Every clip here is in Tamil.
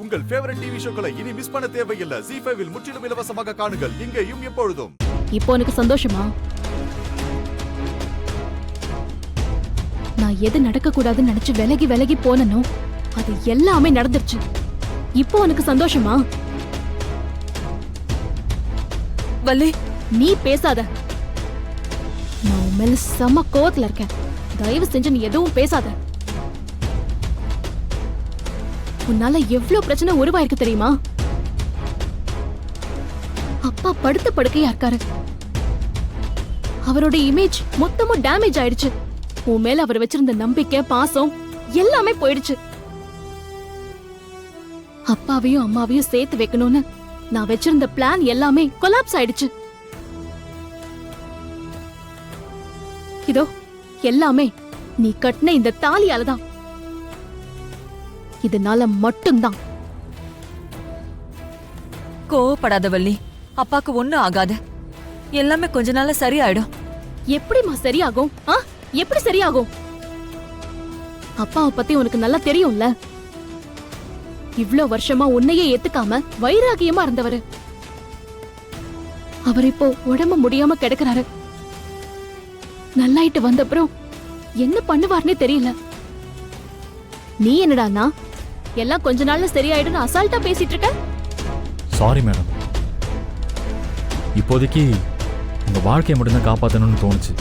உங்கள் ஃபேவரட் டிவி ஷோக்களை இனி மிஸ் பண்ண தேவையில்லை. ZEE5 இல் முற்றிலும் இலவசமாக காணுங்கள். இங்கேயும் எப்பொழுதும். இப்போ உனக்கு சந்தோஷமா? நான் எது நடக்க கூடாதுன்னு நினைச்சு விலகி விலகி போனனோ அது எல்லாமே நடந்துருச்சு. இப்போ உனக்கு சந்தோஷமா? வள்ளி, நீ பேசாத. நான் உன் மேல செம கோவத்துல இருக்கேன். தயவு செஞ்சு நீ எதுவும் பேசாத. உன்னால எவ்வளவு பிரச்சனை உருவாயிருக்கு தெரியுமா? அப்பா படுத்த படுக்கையா இருக்காரு. அவரோட இமேஜ் மொத்தமும் டேமேஜ் ஆயிடுச்சு. உன் மேல அவர் வச்சிருந்த நம்பிக்கை, பாசம் எல்லாமே போயிடுச்சு. அப்பாவையும் அம்மாவையும் சேர்த்து வைக்கணும்னு நான் வச்சிருந்த பிளான் எல்லாமே கொலாப்ஸ் ஆயிடுச்சு. இதோ எல்லாமே நீ கட்டின இந்த தாலியாலதான். இதனால மட்டும்தான். கோவப்படாத வள்ளி, அப்பாக்கு ஒண்ணும் ஆகாது. எல்லாமே கொஞ்ச நாள்ல சரியாயிடும். எப்படிமா சரியாகும்? எப்படி சரியாகும்? அப்பாவை பத்தி உனக்கு நல்லா தெரியும்ல. இவ்ளோ வருஷமா உன்னையே ஏத்துக்காம வைராகியமா இருந்தவரு. அவர் இப்போ உடம்பு முடியாம கிடக்குறாரு. நல்லாயிட்டு வந்தப்புறம் என்ன பண்ணுவார்னே தெரியல. நீ என்னடானா எல்லாம் கொஞ்ச நாள்ல சரியாயிடும் அசால்ட்டா பேசிட்டு இருக்க. சாரி மேடம், இப்போதைக்கு உங்க வாழ்க்கையை மட்டும்தான் காப்பாற்றணும்னு தோணுச்சு.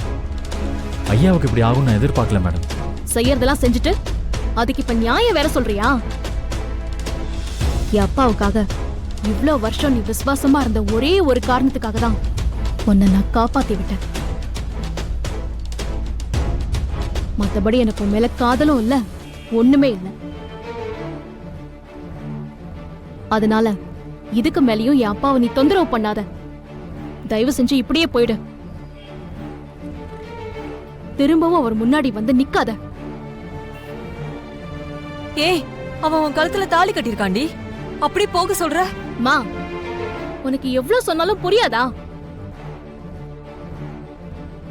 ஐயாவுக்கு இப்படி ஆகும்னு நான் எதிர்பார்க்கல மேடம். செய்யறதெல்லாம் செஞ்சுட்டு அதுக்கு இப்ப நியாயம் வேற சொல்றியா? என் அப்பாவுக்காக இவ்ளோ வருஷம் நீ விசுவாசமா இருந்த ஒரே ஒரு காரணத்துக்காக தான் உன்னை நான் காப்பாத்தி விட்டேன். மத்தபடி எனக்கு உன் மேல காதலும் இல்ல, ஒண்ணுமே இல்ல. அதனால இதுக்கு மேலயும் என் அப்பாவை நீ தொந்தரவு பண்ணாத. தயவு செஞ்சு இப்படியே போயிடு. திரும்பவும் அவர் முன்னாடி வந்து நிக்காத. ஏய், அவன் உன் கழுத்துல தாலி கட்டிருக்காண்டி, அப்படி போக சொல்ற? மா, உனக்கு எவ்வளவு சொன்னாலும் புரியாதா?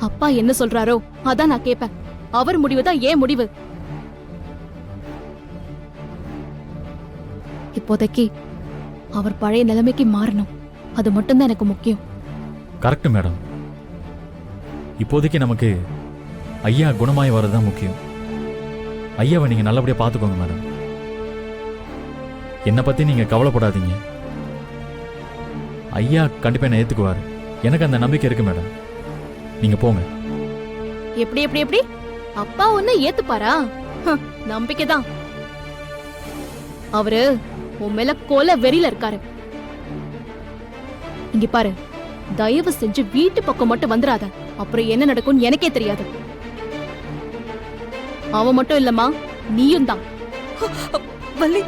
அப்பா என்ன சொல்றாரோ அதான் நான் கேட்பேன். அவர் முடிவுதான் ஏன் முடிவு. இப்போதைக்கு அவர் பழைய நிலைமைக்கு மாறணும். அது மட்டும்தான் எனக்கு முக்கியம். Correct madam. இப்போதைக்கு நமக்கு ஐயா குணமாய் வர்றதுதான் முக்கியம். ஐயாவை நீங்க நல்லபடியா பாத்துக்கோங்க மேடம். என்னை பத்தி நீங்க கவலைப்படாதீங்க. ஐயா கண்டிப்பா என்ன ஏத்துக்குவாரு. எனக்கு அந்த நம்பிக்கை இருக்கு மேடம். நீங்க போங்க. எப்படி எப்படி எப்படி அப்பா ஒன்னு ஏத்துப்பாரா? நம்பிக்கைதான். அவரு உன் மேல கொலை வெறியில இருக்காரு. இங்க பாரு, தயவு செஞ்சு வீட்டு பக்கம் மட்டும் வந்துடாத. அப்புறம் என்ன நடக்கும்னு எனக்கே தெரியாது. அவன் மட்டும் இல்லம்மா, நீயும் தான். வள்ளி,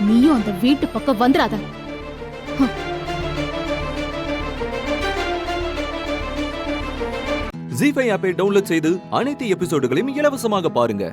நீயும் அந்த வீட்டு பக்கம் வந்துடாத. ZEE5 ஆப்பை டவுன்லோட் செய்து அனைத்து எபிசோடுகளையும் இலவசமாக பாருங்க.